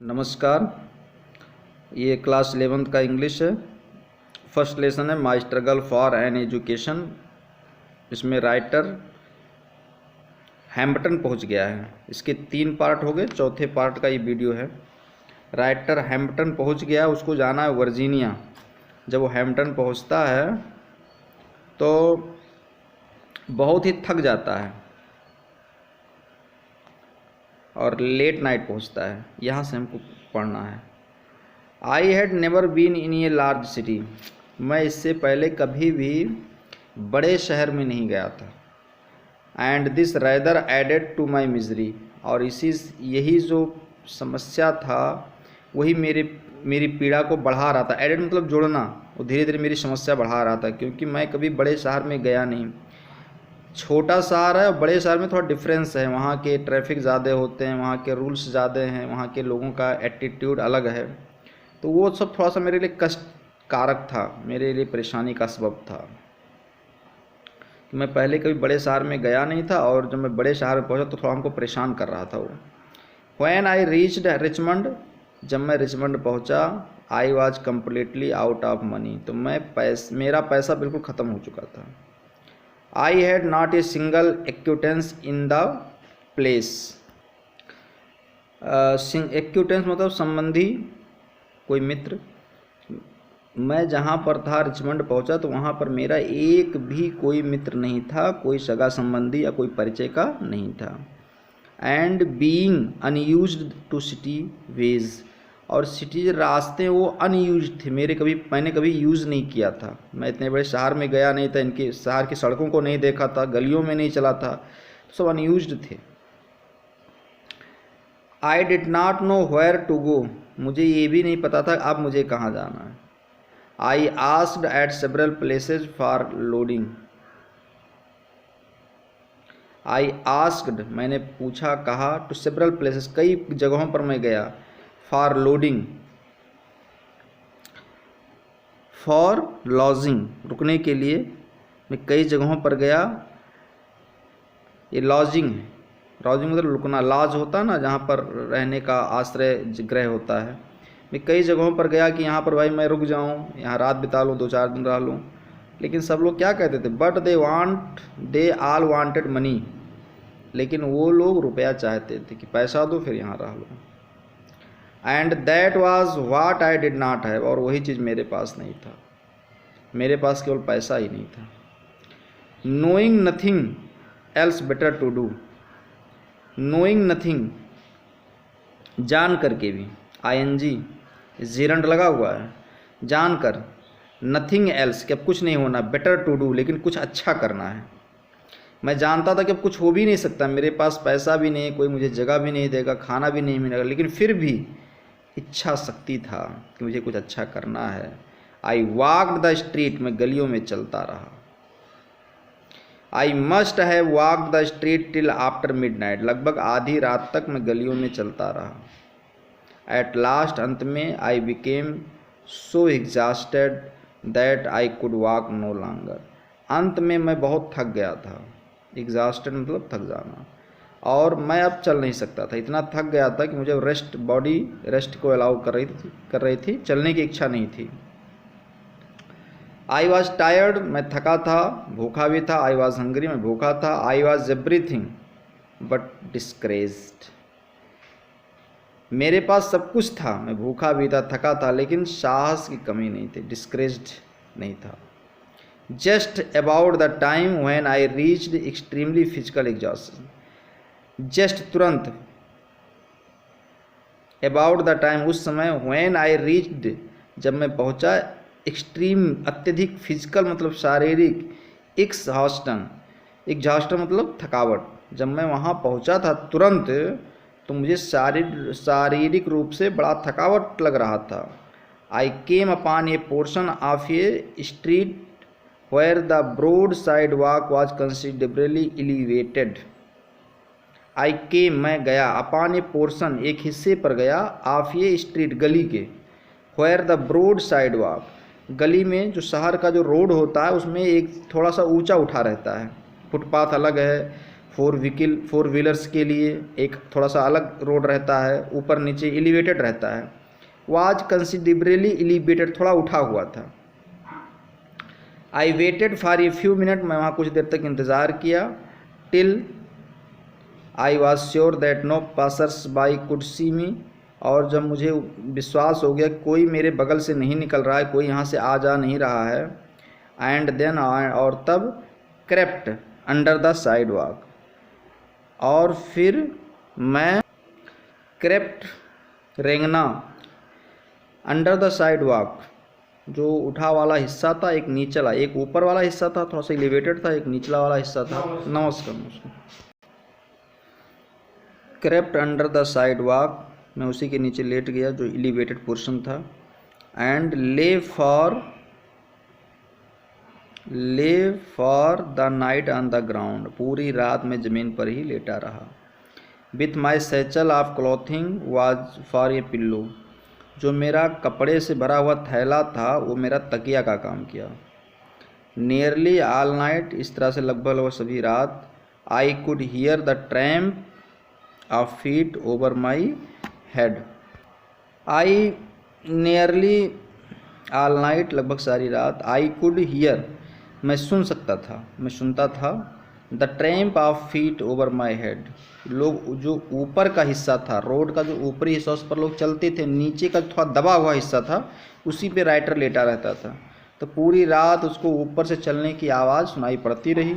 नमस्कार। ये class 11th का इंग्लिश है। फर्स्ट लेसन है माई स्ट्रगल फॉर एन एजुकेशन। इसमें राइटर हैम्पटन पहुंच गया है। इसके 3 पार्ट हो गए, चौथे पार्ट का ये वीडियो है। राइटर हैम्पटन पहुंच गया, उसको जाना है वर्जीनिया। जब वो हैम्पटन पहुंचता है तो बहुत ही थक जाता है और लेट नाइट पहुंचता है। यहाँ से हमको पढ़ना है। I had never been in a large city. मैं इससे पहले कभी भी बड़े शहर में नहीं गया था। And this rather added to my misery. और यही जो समस्या था वही मेरी पीड़ा को बढ़ा रहा था। एडेड मतलब जोड़ना। वो धीरे धीरे मेरी समस्या बढ़ा रहा था, क्योंकि मैं कभी बड़े शहर में गया नहीं। छोटा शहर है और बड़े शहर में थोड़ा डिफरेंस है। वहाँ के ट्रैफिक ज़्यादा होते हैं, वहाँ के रूल्स ज़्यादा हैं, वहाँ के लोगों का एटीट्यूड अलग है। तो वो सब थोड़ा सा मेरे लिए कष्ट कारक था, मेरे लिए परेशानी का सबब था। मैं पहले कभी बड़े शहर में गया नहीं था और जब मैं बड़े शहर में पहुँचा तो थोड़ा हमको परेशान कर रहा था वो। When I reached Richmond. जब मैं रिचमंड पहुँचा, I was completely out of money. तो मेरा पैसा बिल्कुल ख़त्म हो चुका था। I had not a single acquaintance in the place. Acquaintance मतलब संबंधी, कोई मित्र। मैं जहाँ पर था, रिचमंड पहुँचा, तो वहाँ पर मेरा एक भी कोई मित्र नहीं था, कोई सगा संबंधी या कोई परिचय का नहीं था। And being unused to city ways. और सिटी रास्ते वो अनयूज थे, मैंने कभी यूज़ नहीं किया था। मैं इतने बड़े शहर में गया नहीं था, इनके शहर की सड़कों को नहीं देखा था, गलियों में नहीं चला था, सब अनयूज्ड थे। I did not know where to go. मुझे ये भी नहीं पता था अब मुझे कहाँ जाना है। I asked eight several places for loading. I asked मैंने पूछा, कहा, टू सेवरल प्लेसेस कई जगहों पर मैं गया। फॉर लोडिंग, फॉर लॉजिंग रुकने के लिए मैं कई जगहों पर गया। ये लॉजिंग है। लॉजिंग मतलब रुकना। लॉज होता है ना, जहाँ पर रहने का आश्रय गृह होता है। मैं कई जगहों पर गया कि यहाँ पर भाई मैं रुक जाऊँ, यहाँ रात बिता लूँ, 2-4 दिन रह लूँ। लेकिन सब लोग क्या कहते थे, but they all wanted money. लेकिन वो लोग रुपया चाहते थे कि पैसा दो फिर यहाँ रह लो। And that was what I did not have. और वही चीज़ मेरे पास नहीं था। मेरे पास केवल पैसा ही नहीं था। Knowing nothing else better to do. Knowing nothing, जान करके भी, ING जीरंड लगा हुआ है, जानकर। नथिंग एल्स कि अब कुछ नहीं होना, बेटर टू डू लेकिन कुछ अच्छा करना है। मैं जानता था कि अब कुछ हो भी नहीं सकता, मेरे पास पैसा भी नहीं, कोई मुझे जगह भी नहीं देगा, खाना भी नहीं मिलेगा, लेकिन फिर भी इच्छा शक्ति था कि मुझे कुछ अच्छा करना है। आई वॉक्ड द स्ट्रीट, में गलियों में चलता रहा। I must have walked the street till after midnight. लगभग आधी रात तक मैं गलियों में चलता रहा। एट लास्ट, अंत में, I became so exhausted that I could walk no longer. अंत में मैं बहुत थक गया था। एग्जॉस्टेड मतलब थक जाना। और मैं अब चल नहीं सकता था, इतना थक गया था कि मुझे बॉडी रेस्ट को अलाउ कर रही थी, चलने की इच्छा नहीं थी। आई वॉज टायर्ड, मैं थका था, भूखा भी था। आई वॉज हंग्री, मैं भूखा था। I was everything but discouraged. मेरे पास सब कुछ था, मैं भूखा भी था, थका था, लेकिन साहस की कमी नहीं थी, डिस्करेज्ड नहीं था। Just about the time when I reached extremely physical exhaustion. Just तुरंत, अबाउट द टाइम उस समय, व्हेन आई रीच्ड जब मैं पहुंचा, एक्सट्रीम अत्यधिक, फिजिकल मतलब शारीरिक, एग्जॉस्टन मतलब थकावट। जब मैं वहां पहुंचा था तुरंत, तो मुझे शारीरिक रूप से बड़ा थकावट लग रहा था। I came upon a portion of a street where the broad sidewalk was considerably elevated. I came मैं गया, अपॉन ए पोर्शन एक हिस्से पर गया, ऑफ ए स्ट्रीट गली के, where the broad sidewalk गली में जो शहर का जो रोड होता है उसमें एक थोड़ा सा ऊंचा उठा रहता है, फुटपाथ अलग है, फोर व्हीलर्स के लिए एक थोड़ा सा अलग रोड रहता है, ऊपर नीचे एलिवेटेड रहता है। वाज कंसिडरेबली एलिवेटेड, थोड़ा उठा हुआ था। I waited for a few minute, मैं वहाँ कुछ देर तक इंतज़ार किया। Till I was sure that no passers by could see me, और जब मुझे विश्वास हो गया कोई मेरे बगल से नहीं निकल रहा है, कोई यहाँ से आ जा नहीं रहा है। एंड देन, और तब crept under the sidewalk, और फिर मैं क्रेप्ट रेंगना अंडर द साइड वॉक, जो उठा वाला हिस्सा था, एक नीचला, एक ऊपर वाला हिस्सा था थोड़ा सा एलिवेटेड था, एक निचला वाला हिस्सा था। नमस्कार। Crept under the side walk, मैं उसी के नीचे लेट गया जो एलिवेटेड पोर्शन था। एंड ले for the night on the ground, पूरी रात में ज़मीन पर ही लेटा रहा। With my satchel of clothing was for a pillow, जो मेरा कपड़े से भरा हुआ थैला था वो मेरा तकिया का काम किया। नियरली ऑल नाइट, इस तरह से लगभग सभी रात। I could hear the tramp of feet over my head. I nearly all night, लगभग सारी रात। आई कुड हियर, मैं सुन सकता था, मैं सुनता था। The tramp of feet over my head, लोग जो ऊपर का हिस्सा था, रोड का जो ऊपरी हिस्सा उस पर लोग चलते थे, नीचे का थोड़ा दबा हुआ हिस्सा था उसी पे राइटर लेटा रहता था। तो पूरी रात उसको ऊपर से चलने की आवाज़ सुनाई पड़ती रही।